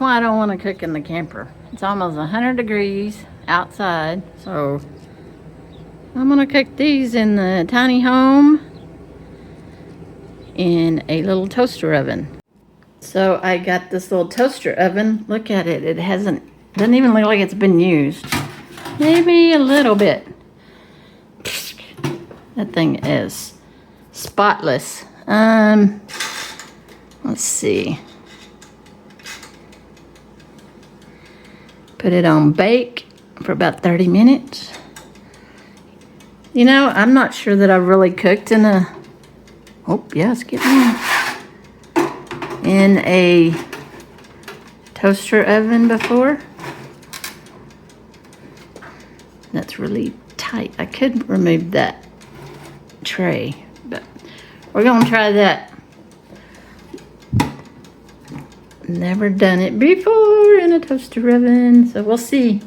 why I don't want to cook in the camper. It's almost 100 degrees outside, so I'm gonna cook these in the tiny home in a little toaster oven. So I got this little toaster oven. Look at it. It doesn't even look like it's been used. Maybe a little bit. That thing is spotless. Let's see. Put it on bake for about 30 minutes. You know, I'm not sure that I've really cooked in a, oh, yes, get me in a toaster oven before. That's really tight. I could remove that tray, but we're gonna try that. Never done it before in a toaster oven, so we'll see.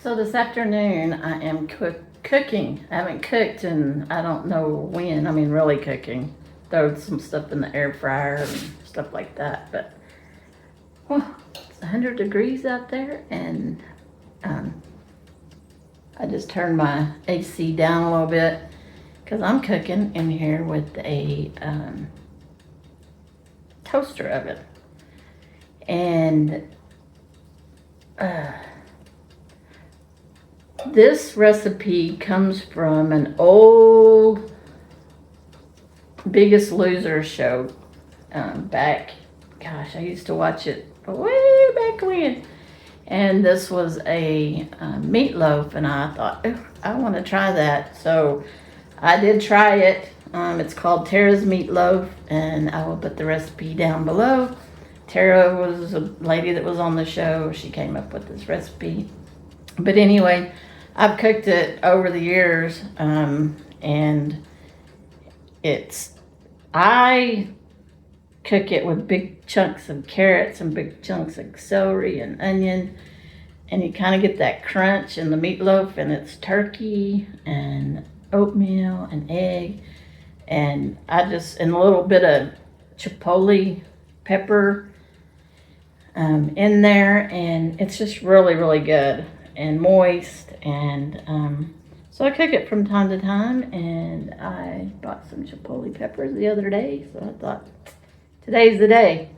So this afternoon I am cooking. I haven't cooked in I don't know when. I mean, really cooking. Throw some stuff in the air fryer and stuff like that. But well, it's 100 degrees out there, and I just turned my AC down a little bit because I'm cooking in here with a toaster oven. And this recipe comes from an old Biggest Loser show back, gosh, I used to watch it way back when. And this was a meatloaf, and I thought, oh, I want to try that. So I did try it. It's called Tara's Meatloaf, and I will put the recipe down below. Tara was a lady that was on the show. She came up with this recipe. But anyway, I've cooked it over the years, and I cook it with big chunks of carrots and big chunks of celery and onion, and you kind of get that crunch in the meatloaf, and it's turkey and oatmeal and egg, and and a little bit of chipotle pepper in there, and it's just really, really good and moist. And so I cook it from time to time, and I bought some chipotle peppers the other day, so I thought today's the day.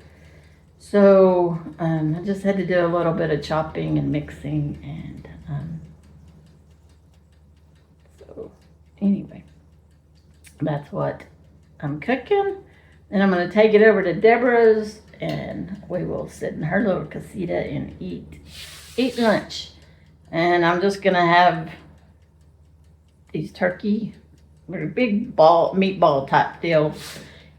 So I just had to do a little bit of chopping and mixing, and so anyway, that's what I'm cooking. And I'm going to take it over to Deborah's, and we will sit in her little casita and eat lunch. And I'm just going to have these turkey, big meatball type deal,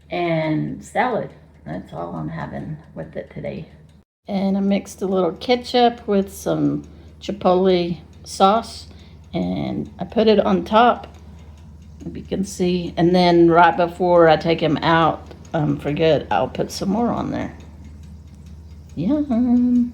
and salad. That's all I'm having with it today. And I mixed a little ketchup with some chipotle sauce, and I put it on top, if you can see. And then right before I take them out for good, I'll put some more on there. Yum.